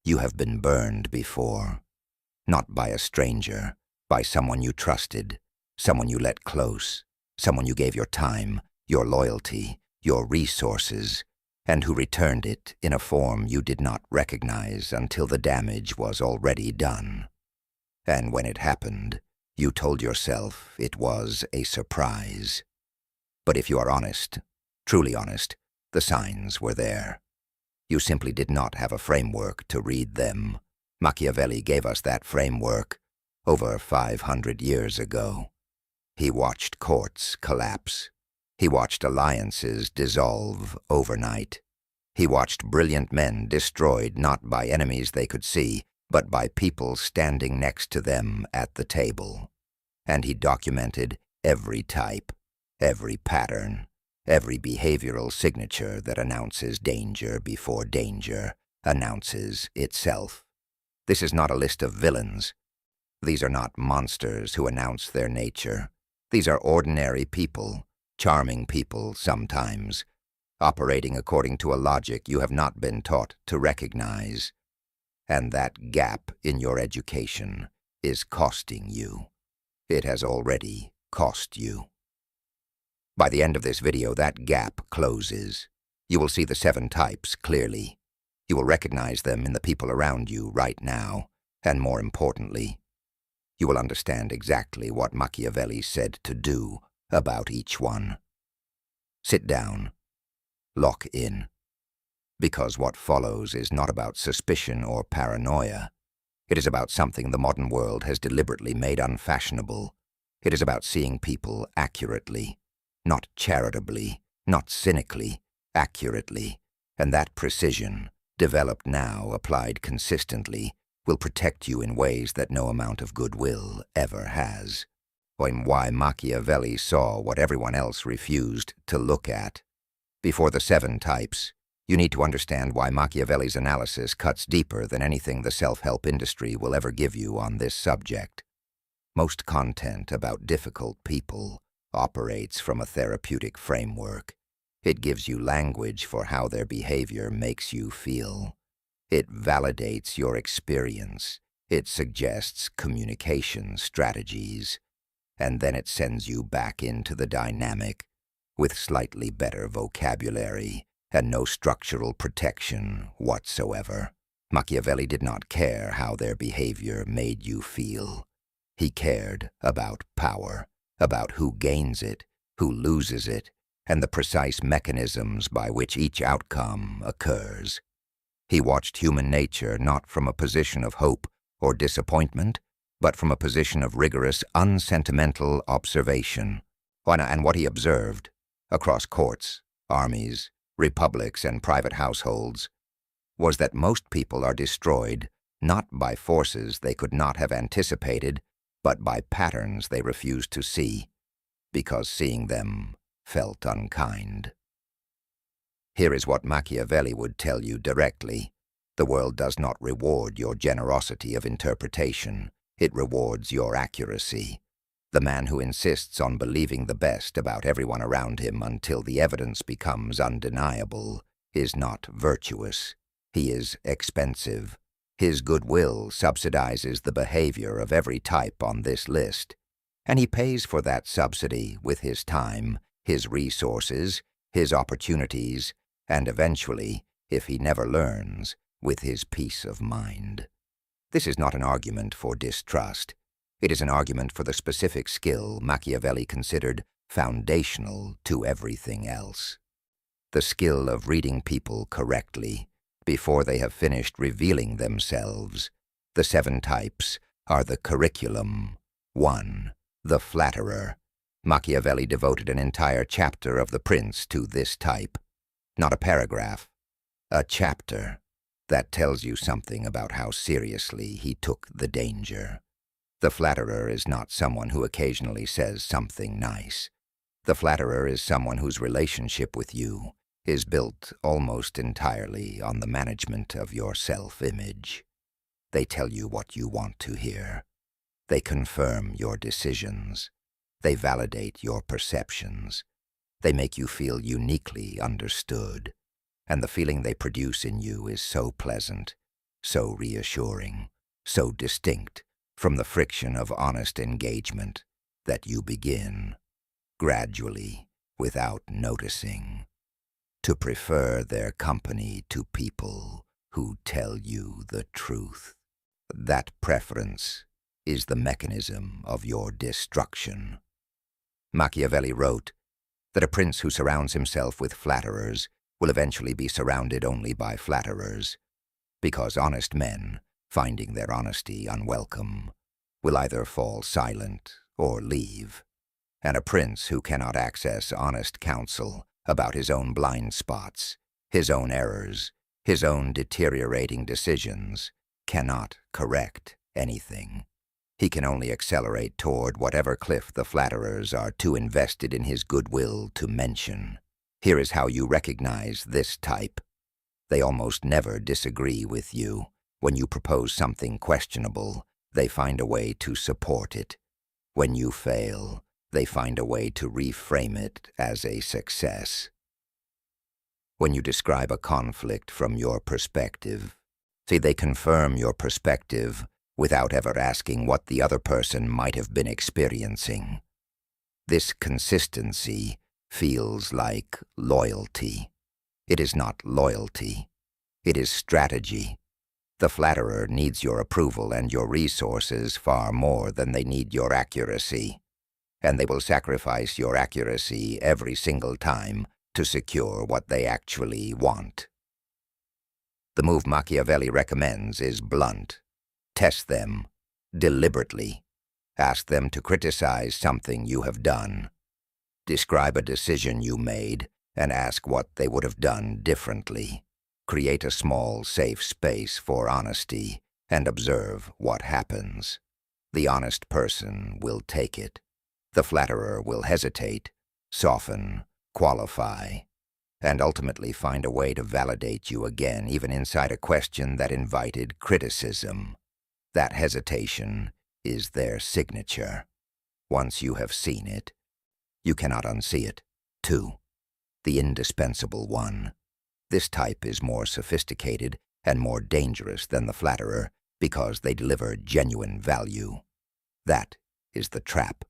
You have been burned before. Not by a stranger, by someone you trusted, someone you let close, someone you gave your time, your loyalty, your resources, and who returned it in a form you did not recognize until the damage was already done. And when it happened, you told yourself it was a surprise. But if you are honest, truly honest, the signs were there. You simply did not have a framework to read them. Machiavelli gave us that framework over 500 years ago. He watched courts collapse. He watched alliances dissolve overnight. He watched brilliant men destroyed not by enemies they could see, but by people standing next to them at the table. And he documented every type, every pattern, every behavioral signature that announces danger before danger announces itself. This is not a list of villains. These are not monsters who announce their nature. These are ordinary people, charming people sometimes, operating according to a logic you have not been taught to recognize. And that gap in your education is costing you. It has already cost you. By the end of this video, that gap closes. You will see the 7 types clearly. You will recognize them in the people around you right now, and more importantly, you will understand exactly what Machiavelli said to do about each one. Sit down. Lock in. Because what follows is not about suspicion or paranoia. It is about something the modern world has deliberately made unfashionable. It is about seeing people accurately, not charitably, not cynically, accurately. And that precision, developed now, applied consistently, will protect you in ways that no amount of goodwill ever has. And why Machiavelli saw what everyone else refused to look at. Before the 7 types, you need to understand why Machiavelli's analysis cuts deeper than anything the self-help industry will ever give you on this subject. Most content about difficult people operates from a therapeutic framework. It gives you language for how their behavior makes you feel. It validates your experience. It suggests communication strategies. And then it sends you back into the dynamic with slightly better vocabulary and no structural protection whatsoever. Machiavelli did not care how their behavior made you feel. He cared about power, about who gains it, who loses it, and the precise mechanisms by which each outcome occurs. He watched human nature not from a position of hope or disappointment, but from a position of rigorous, unsentimental observation. And what he observed, across courts, armies, republics, and private households, was that most people are destroyed not by forces they could not have anticipated, but by patterns they refused to see, because seeing them felt unkind. Here is what Machiavelli would tell you directly. The world does not reward your generosity of interpretation. It rewards your accuracy. The man who insists on believing the best about everyone around him until the evidence becomes undeniable is not virtuous. He is expensive. His goodwill subsidizes the behavior of every type on this list, and he pays for that subsidy with his time, his resources, his opportunities, and eventually, if he never learns, with his peace of mind. This is not an argument for distrust. It is an argument for the specific skill Machiavelli considered foundational to everything else. The skill of reading people correctly before they have finished revealing themselves. The 7 types are the curriculum. 1. The Flatterer. Machiavelli devoted an entire chapter of The Prince to this type. Not a paragraph, a chapter that tells you something about how seriously he took the danger. The flatterer is not someone who occasionally says something nice. The flatterer is someone whose relationship with you is built almost entirely on the management of your self-image. They tell you what you want to hear. They confirm your decisions. They validate your perceptions. They make you feel uniquely understood. And the feeling they produce in you is so pleasant, so reassuring, so distinct from the friction of honest engagement that you begin, gradually, without noticing, to prefer their company to people who tell you the truth. That preference is the mechanism of your destruction. Machiavelli wrote that a prince who surrounds himself with flatterers will eventually be surrounded only by flatterers, because honest men, finding their honesty unwelcome, will either fall silent or leave, and a prince who cannot access honest counsel about his own blind spots, his own errors, his own deteriorating decisions, cannot correct anything. He can only accelerate toward whatever cliff the flatterers are too invested in his goodwill to mention. Here is how you recognize this type. They almost never disagree with you. When you propose something questionable, they find a way to support it. When you fail, they find a way to reframe it as a success. When you describe a conflict from your perspective, they confirm your perspective without ever asking what the other person might have been experiencing. This consistency feels like loyalty. It is not loyalty. It is strategy. The flatterer needs your approval and your resources far more than they need your accuracy, and they will sacrifice your accuracy every single time to secure what they actually want. The move Machiavelli recommends is blunt. Test them, deliberately. Ask them to criticize something you have done. Describe a decision you made and ask what they would have done differently. Create a small, safe space for honesty and observe what happens. The honest person will take it. The flatterer will hesitate, soften, qualify, and ultimately find a way to validate you again, even inside a question that invited criticism. That hesitation is their signature. Once you have seen it, you cannot unsee it. 2. The Indispensable One. This type is more sophisticated and more dangerous than the flatterer because they deliver genuine value. That is the trap.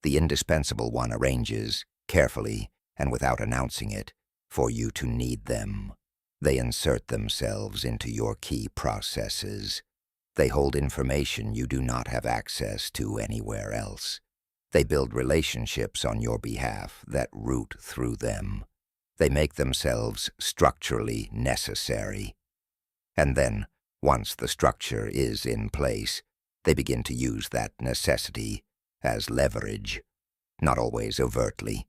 The Indispensable One arranges, carefully and without announcing it, for you to need them. They insert themselves into your key processes. They hold information you do not have access to anywhere else. They build relationships on your behalf that root through them. They make themselves structurally necessary. And then, once the structure is in place, they begin to use that necessity as leverage, not always overtly,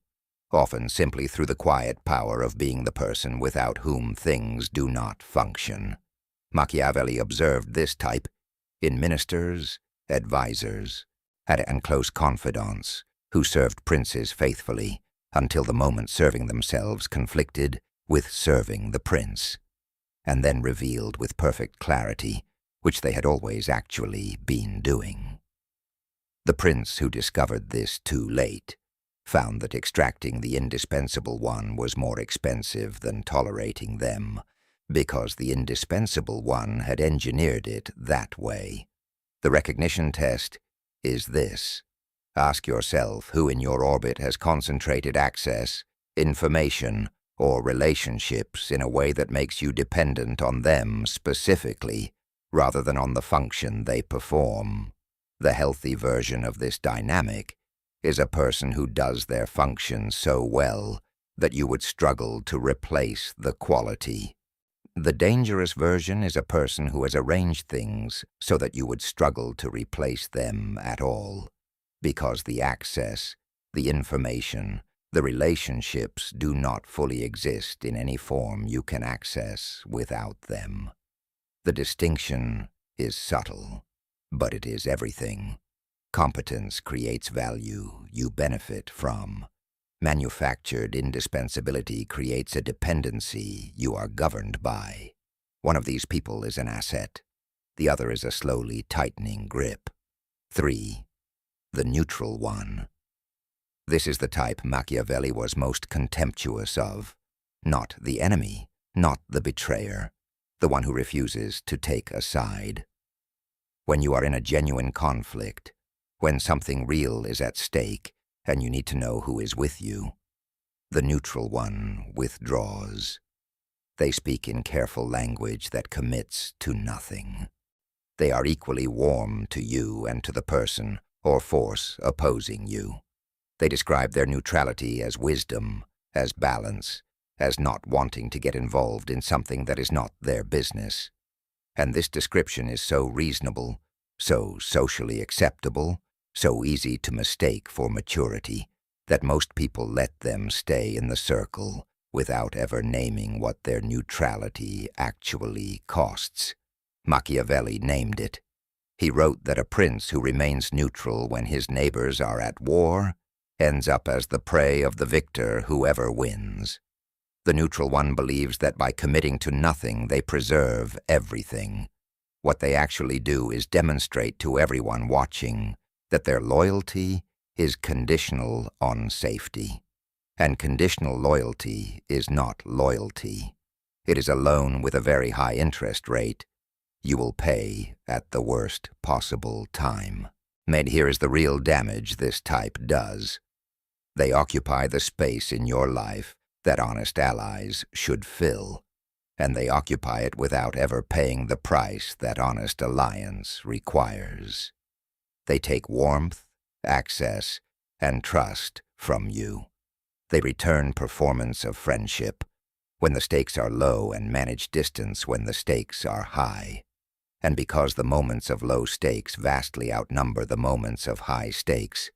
often simply through the quiet power of being the person without whom things do not function. Machiavelli observed this type in ministers, advisors, and close confidants who served princes faithfully until the moment serving themselves conflicted with serving the prince, and then revealed with perfect clarity which they had always actually been doing. The prince who discovered this too late found that extracting the Indispensable One was more expensive than tolerating them, because the Indispensable One had engineered it that way. The recognition test is this. Ask yourself who in your orbit has concentrated access, information, or relationships in a way that makes you dependent on them specifically, rather than on the function they perform. The healthy version of this dynamic is a person who does their function so well that you would struggle to replace the quality. The dangerous version is a person who has arranged things so that you would struggle to replace them at all, because the access, the information, the relationships do not fully exist in any form you can access without them. The distinction is subtle, but it is everything. Competence creates value you benefit from. Manufactured indispensability creates a dependency you are governed by. One of these people is an asset. The other is a slowly tightening grip. 3. The Neutral One. This is the type Machiavelli was most contemptuous of. Not the enemy, not the betrayer, the one who refuses to take a side. When you are in a genuine conflict, when something real is at stake and you need to know who is with you, the neutral one withdraws. They speak in careful language that commits to nothing. They are equally warm to you and to the person or force opposing you. They describe their neutrality as wisdom, as balance, as not wanting to get involved in something that is not their business. And this description is so reasonable, so socially acceptable, so easy to mistake for maturity, that most people let them stay in the circle without ever naming what their neutrality actually costs. Machiavelli named it. He wrote that a prince who remains neutral when his neighbors are at war ends up as the prey of the victor whoever wins. The neutral one believes that by committing to nothing they preserve everything. What they actually do is demonstrate to everyone watching that their loyalty is conditional on safety. And conditional loyalty is not loyalty. It is a loan with a very high interest rate. You will pay at the worst possible time. And here is the real damage this type does. They occupy the space in your life that honest allies should fill, and they occupy it without ever paying the price that honest alliance requires. They take warmth, access, and trust from you. They return performance of friendship when the stakes are low and manage distance when the stakes are high. And because the moments of low stakes vastly outnumber the moments of high stakes,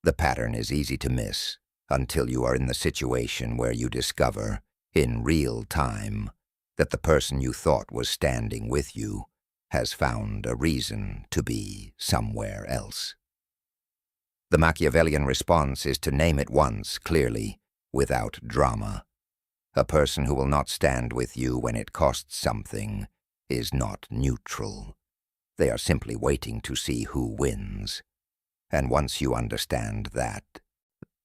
the pattern is easy to miss until you are in the situation where you discover, in real time, that the person you thought was standing with you has found a reason to be somewhere else. The Machiavellian response is to name it once clearly, without drama. A person who will not stand with you when it costs something is not neutral. They are simply waiting to see who wins. And once you understand that,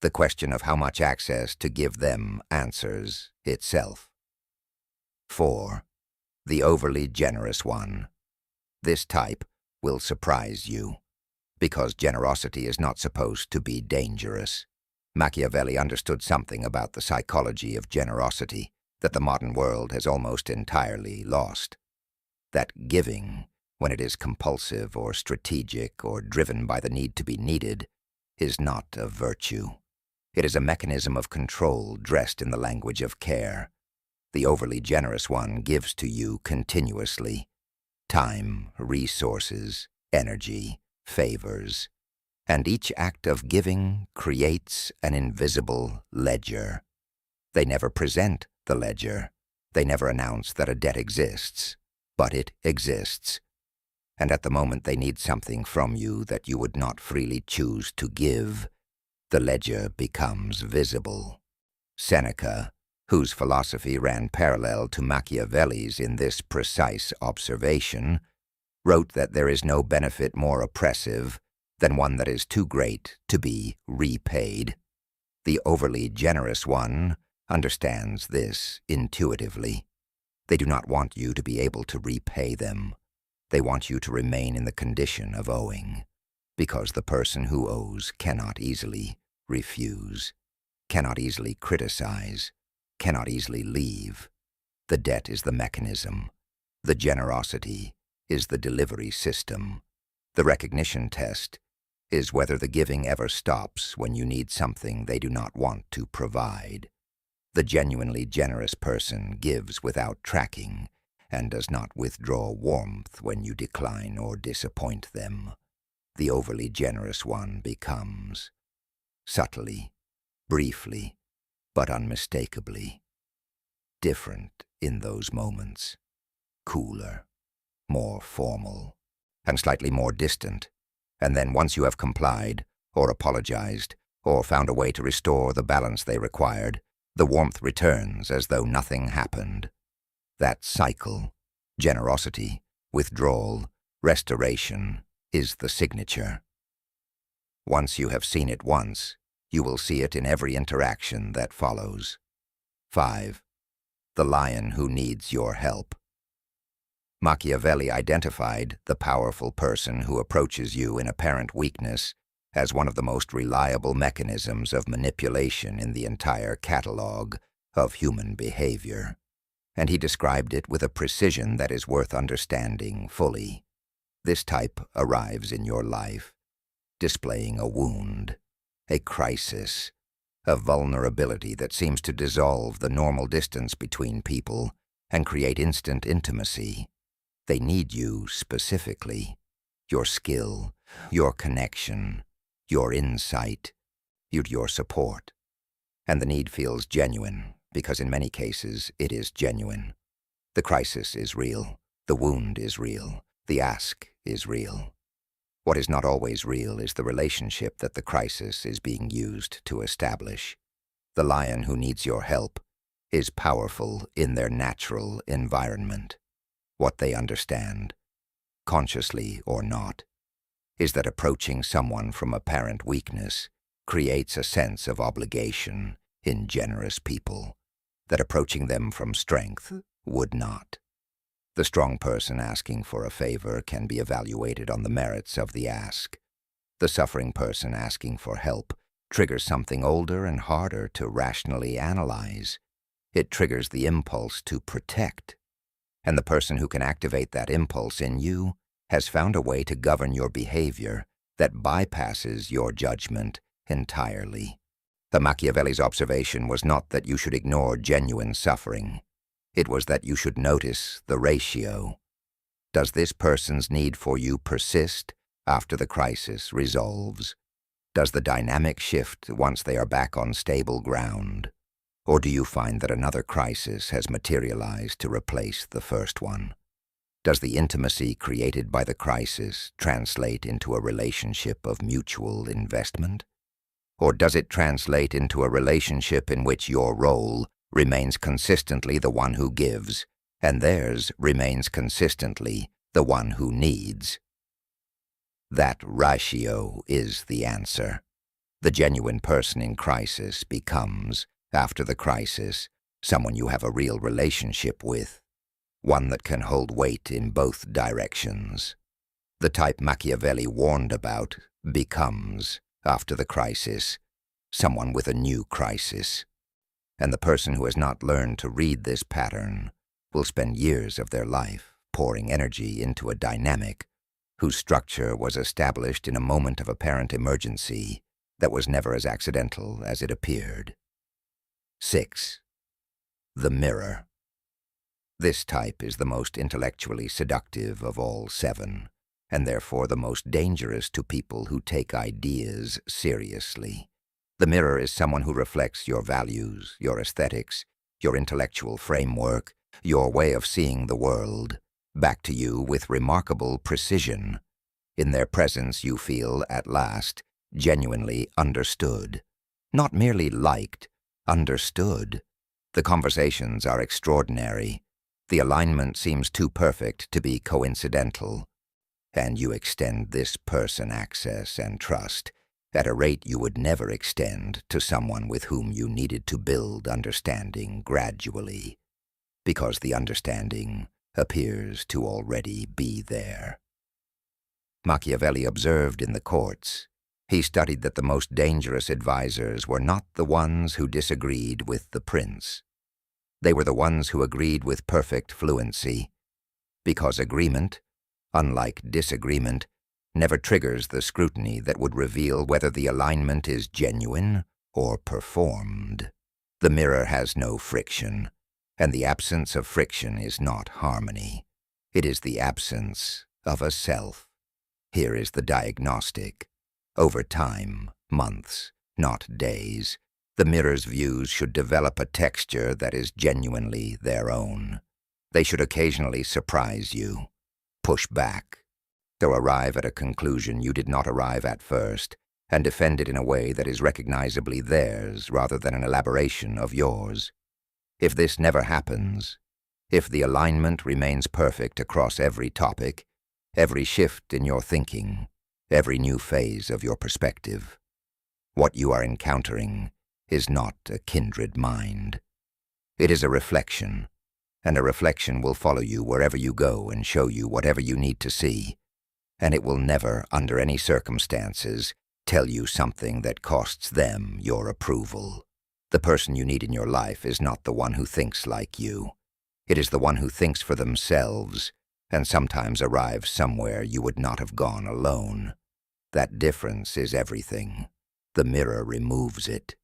the question of how much access to give them answers itself. 4. The overly generous one. This type will surprise you, because generosity is not supposed to be dangerous. Machiavelli understood something about the psychology of generosity that the modern world has almost entirely lost. That giving, when it is compulsive or strategic or driven by the need to be needed, is not a virtue. It is a mechanism of control dressed in the language of care. The overly generous one gives to you continuously. Time, resources, energy, favors. And each act of giving creates an invisible ledger. They never present the ledger. They never announce that a debt exists, but it exists. And at the moment they need something from you that you would not freely choose to give, the ledger becomes visible. Seneca, whose philosophy ran parallel to Machiavelli's in this precise observation, wrote that there is no benefit more oppressive than one that is too great to be repaid. The overly generous one understands this intuitively. They do not want you to be able to repay them. They want you to remain in the condition of owing, because the person who owes cannot easily refuse, cannot easily criticize, cannot easily leave. The debt is the mechanism. The generosity is the delivery system. The recognition test is whether the giving ever stops when you need something they do not want to provide. The genuinely generous person gives without tracking and does not withdraw warmth when you decline or disappoint them. The overly generous one becomes, subtly, briefly, but unmistakably, different in those moments, cooler, more formal, and slightly more distant. And then once you have complied, or apologized, or found a way to restore the balance they required, the warmth returns as though nothing happened. That cycle, generosity, withdrawal, restoration, is the signature. Once you have seen it once, you will see it in every interaction that follows. 5. The lion who needs your help. Machiavelli identified the powerful person who approaches you in apparent weakness as one of the most reliable mechanisms of manipulation in the entire catalog of human behavior, and he described it with a precision that is worth understanding fully. This type arrives in your life, displaying a wound, a crisis, a vulnerability that seems to dissolve the normal distance between people and create instant intimacy. They need you specifically, your skill, your connection, your insight, your support. And the need feels genuine, because in many cases it is genuine. The crisis is real, the wound is real, the ask is real. What is not always real is the relationship that the crisis is being used to establish. The lion who needs your help is powerful in their natural environment. What they understand, consciously or not, is that approaching someone from apparent weakness creates a sense of obligation in generous people, that approaching them from strength would not. The strong person asking for a favor can be evaluated on the merits of the ask. The suffering person asking for help triggers something older and harder to rationally analyze. It triggers the impulse to protect. And the person who can activate that impulse in you has found a way to govern your behavior that bypasses your judgment entirely. The Machiavelli's observation was not that you should ignore genuine suffering. It was that you should notice the ratio. Does this person's need for you persist after the crisis resolves? Does the dynamic shift once they are back on stable ground? Or do you find that another crisis has materialized to replace the first one? Does the intimacy created by the crisis translate into a relationship of mutual investment? Or does it translate into a relationship in which your role remains consistently the one who gives, and theirs remains consistently the one who needs? That ratio is the answer. The genuine person in crisis becomes, after the crisis, someone you have a real relationship with, one that can hold weight in both directions. The type Machiavelli warned about becomes, after the crisis, someone with a new crisis. And the person who has not learned to read this pattern will spend years of their life pouring energy into a dynamic whose structure was established in a moment of apparent emergency that was never as accidental as it appeared. 6. The mirror. This type is the most intellectually seductive of all 7, and therefore the most dangerous to people who take ideas seriously. The mirror is someone who reflects your values, your aesthetics, your intellectual framework, your way of seeing the world, back to you with remarkable precision. In their presence you feel, at last, genuinely understood. Not merely liked, understood. The conversations are extraordinary. The alignment seems too perfect to be coincidental. And you extend this person access and trust at a rate you would never extend to someone with whom you needed to build understanding gradually, because the understanding appears to already be there. Machiavelli observed in the courts. He studied that the most dangerous advisors were not the ones who disagreed with the prince. They were the ones who agreed with perfect fluency, because agreement, unlike disagreement, never triggers the scrutiny that would reveal whether the alignment is genuine or performed. The mirror has no friction, and the absence of friction is not harmony. It is the absence of a self. Here is the diagnostic. Over time, months, not days, the mirror's views should develop a texture that is genuinely their own. They should occasionally surprise you, push back, to arrive at a conclusion you did not arrive at first, and defend it in a way that is recognizably theirs rather than an elaboration of yours. If this never happens, if the alignment remains perfect across every topic, every shift in your thinking, every new phase of your perspective, what you are encountering is not a kindred mind. It is a reflection, and a reflection will follow you wherever you go and show you whatever you need to see, and it will never, under any circumstances, tell you something that costs them your approval. The person you need in your life is not the one who thinks like you. It is the one who thinks for themselves, and sometimes arrives somewhere you would not have gone alone. That difference is everything. The mirror removes it.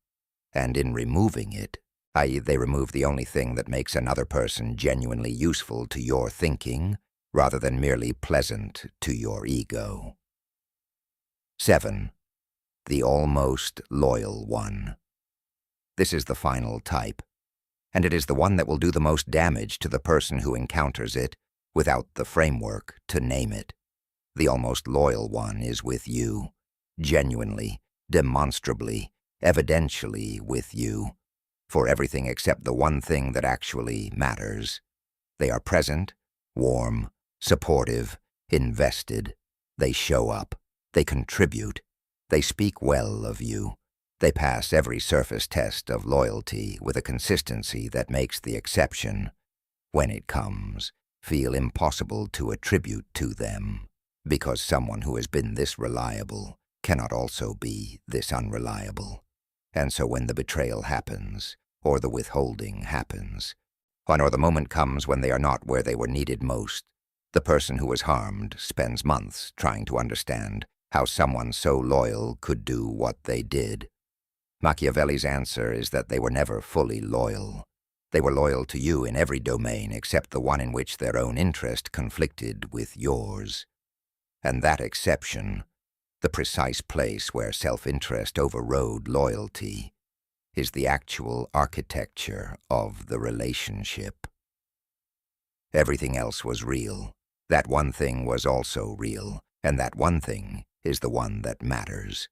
And in removing it, i.e., they remove the only thing that makes another person genuinely useful to your thinking, rather than merely pleasant to your ego. 7. The almost loyal one. This is the final type, and it is the one that will do the most damage to the person who encounters it without the framework to name it. The almost loyal one is with you, genuinely, demonstrably, evidentially with you, for everything except the one thing that actually matters. They are present, warm, supportive, invested. They show up. They contribute. They speak well of you. They pass every surface test of loyalty with a consistency that makes the exception, when it comes, feel impossible to attribute to them, because someone who has been this reliable cannot also be this unreliable. And so when the betrayal happens, or the withholding happens, or the moment comes when they are not where they were needed most, the person who was harmed spends months trying to understand how someone so loyal could do what they did. Machiavelli's answer is that they were never fully loyal. They were loyal to you in every domain except the one in which their own interest conflicted with yours. And that exception, the precise place where self-interest overrode loyalty, is the actual architecture of the relationship. Everything else was real. That one thing was also real, and that one thing is the one that matters.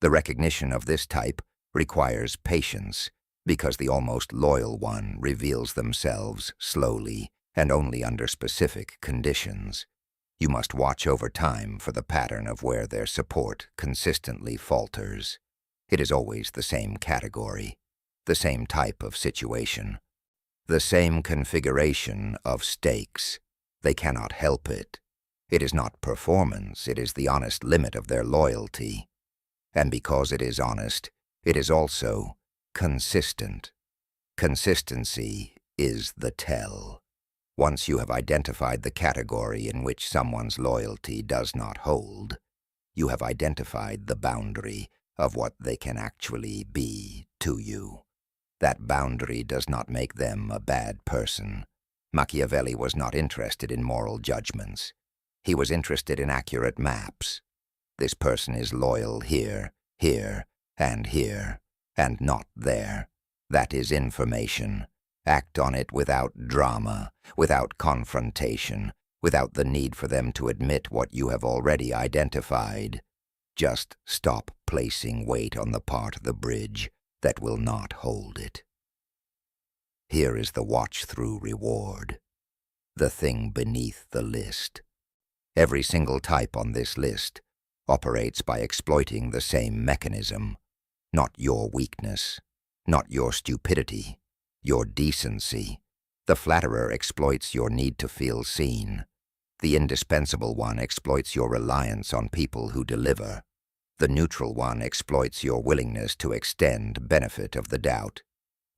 The recognition of this type requires patience, because the almost loyal one reveals themselves slowly and only under specific conditions. You must watch over time for the pattern of where their support consistently falters. It is always the same category, the same type of situation, the same configuration of stakes. They cannot help it. It is not performance, it is the honest limit of their loyalty. And because it is honest, it is also consistent. Consistency is the tell. Once you have identified the category in which someone's loyalty does not hold, you have identified the boundary of what they can actually be to you. That boundary does not make them a bad person. Machiavelli was not interested in moral judgments. He was interested in accurate maps. This person is loyal here, here, and here, and not there. That is information. Act on it without drama, without confrontation, without the need for them to admit what you have already identified. Just stop placing weight on the part of the bridge that will not hold it. Here is the watch-through reward, the thing beneath the list. Every single type on this list operates by exploiting the same mechanism. Not your weakness, not your stupidity, your decency. The flatterer exploits your need to feel seen. The indispensable one exploits your reliance on people who deliver. The neutral one exploits your willingness to extend benefit of the doubt.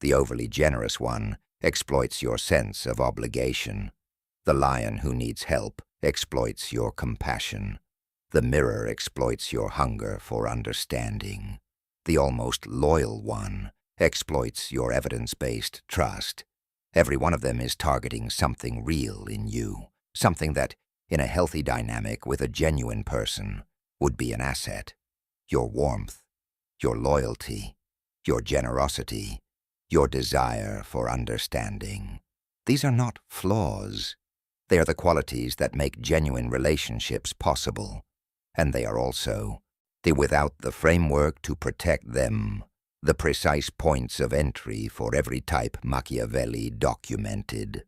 The overly generous one exploits your sense of obligation. The lion who needs help exploits your compassion. The mirror exploits your hunger for understanding. The almost loyal one exploits your evidence-based trust. Every one of them is targeting something real in you, something that, in a healthy dynamic with a genuine person, would be an asset. Your warmth, your loyalty, your generosity, your desire for understanding. These are not flaws. They are the qualities that make genuine relationships possible, and they are also, without the framework to protect them, the precise points of entry for every type Machiavelli documented.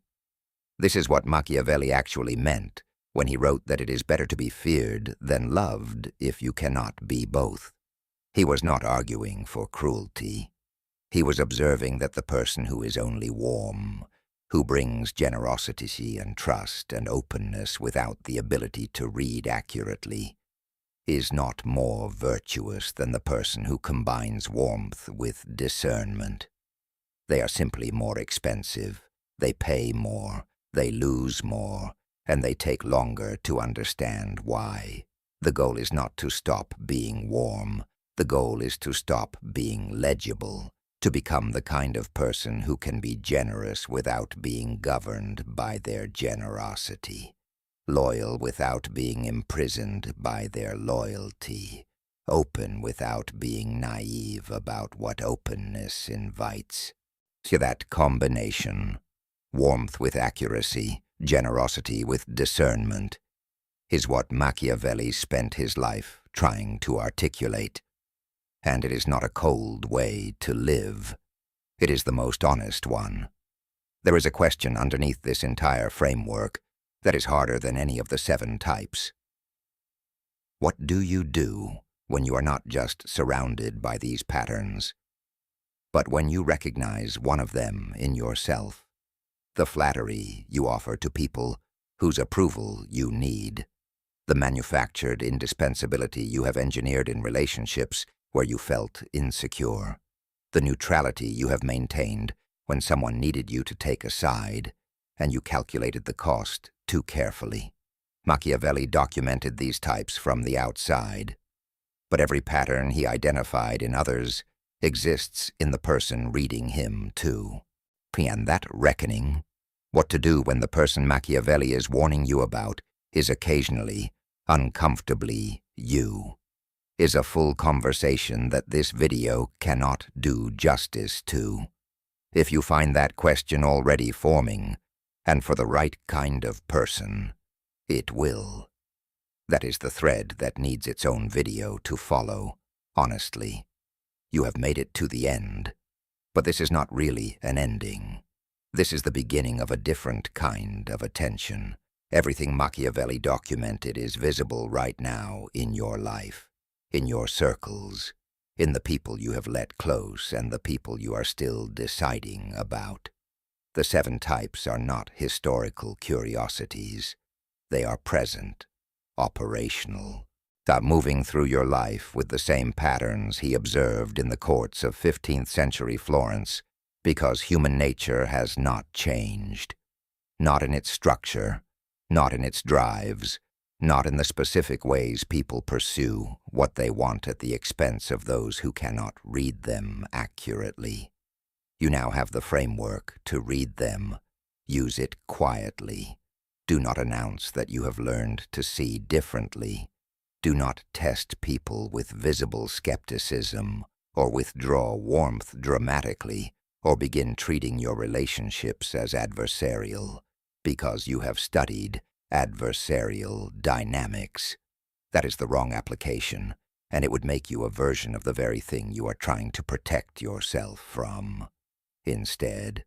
This is what Machiavelli actually meant when he wrote that it is better to be feared than loved if you cannot be both. He was not arguing for cruelty. He was observing that the person who is only warm, who brings generosity and trust and openness without the ability to read accurately, is not more virtuous than the person who combines warmth with discernment. They are simply more expensive, they pay more, they lose more, and they take longer to understand why. The goal is not to stop being warm. The goal is to stop being legible, to become the kind of person who can be generous without being governed by their generosity, loyal without being imprisoned by their loyalty, open without being naive about what openness invites. See that combination, warmth with accuracy, generosity with discernment, is what Machiavelli spent his life trying to articulate. And it is not a cold way to live. It is the most honest one. There is a question underneath this entire framework that is harder than any of the 7 types. What do you do when you are not just surrounded by these patterns, but when you recognize one of them in yourself, the flattery you offer to people whose approval you need, the manufactured indispensability you have engineered in relationships where you felt insecure, the neutrality you have maintained when someone needed you to take a side, and you calculated the cost too carefully. Machiavelli documented these types from the outside, but every pattern he identified in others exists in the person reading him too. And that reckoning, what to do when the person Machiavelli is warning you about is occasionally, uncomfortably you, is a full conversation that this video cannot do justice to. If you find that question already forming, and for the right kind of person, it will. That is the thread that needs its own video to follow, honestly. You have made it to the end, but this is not really an ending. This is the beginning of a different kind of attention. Everything Machiavelli documented is visible right now in your life, in your circles, in the people you have let close and the people you are still deciding about. The 7 types are not historical curiosities. They are present, operational. Stop moving through your life with the same patterns he observed in the courts of 15th century Florence, because human nature has not changed. Not in its structure, not in its drives, not in the specific ways people pursue what they want at the expense of those who cannot read them accurately. You now have the framework to read them. Use it quietly. Do not announce that you have learned to see differently. Do not test people with visible skepticism, or withdraw warmth dramatically, or begin treating your relationships as adversarial, because you have studied adversarial dynamics. That is the wrong application, and it would make you a version of the very thing you are trying to protect yourself from. Instead,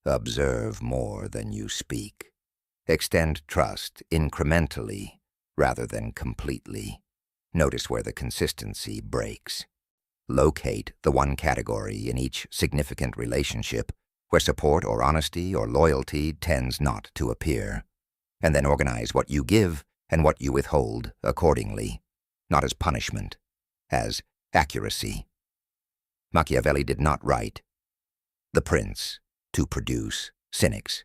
observe more than you speak. Extend trust incrementally rather than completely. Notice where the consistency breaks. Locate the one category in each significant relationship where support or honesty or loyalty tends not to appear, and then organize what you give and what you withhold accordingly, not as punishment, as accuracy. Machiavelli did not write The Prince to produce cynics.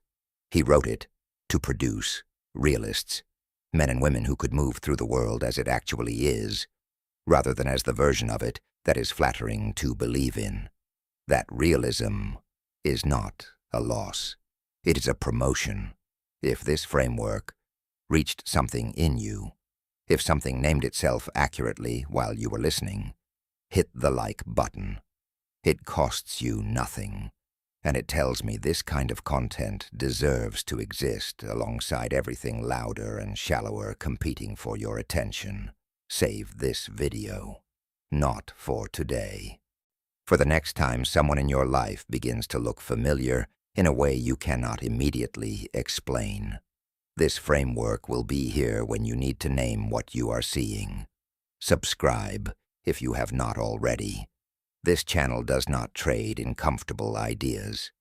He wrote it to produce realists, men and women who could move through the world as it actually is, rather than as the version of it that is flattering to believe in. That realism is not a loss. It is a promotion. If this framework reached something in you, if something named itself accurately while you were listening, hit the like button. It costs you nothing, and it tells me this kind of content deserves to exist alongside everything louder and shallower competing for your attention. Save this video. Not for today. For the next time someone in your life begins to look familiar in a way you cannot immediately explain, this framework will be here when you need to name what you are seeing. Subscribe if you have not already. This channel does not trade in comfortable ideas.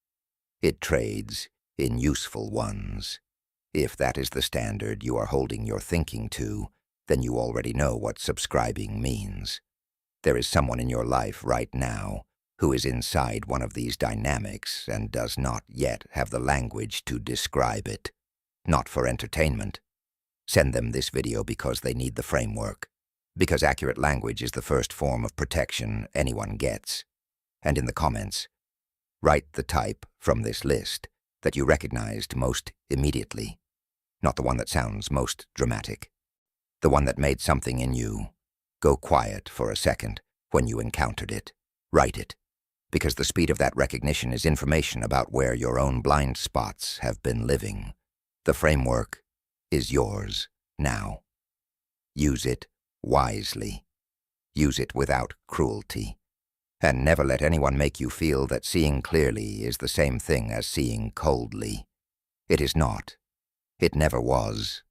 It trades in useful ones. If that is the standard you are holding your thinking to, then you already know what subscribing means. There is someone in your life right now who is inside one of these dynamics and does not yet have the language to describe it. Not for entertainment. Send them this video because they need the framework. Because accurate language is the first form of protection anyone gets. And in the comments, write the type from this list that you recognized most immediately. Not the one that sounds most dramatic. The one that made something in you go quiet for a second when you encountered it. Write it. Because the speed of that recognition is information about where your own blind spots have been living. The framework is yours now. Use it wisely. Use it without cruelty. And never let anyone make you feel that seeing clearly is the same thing as seeing coldly. It is not. It never was.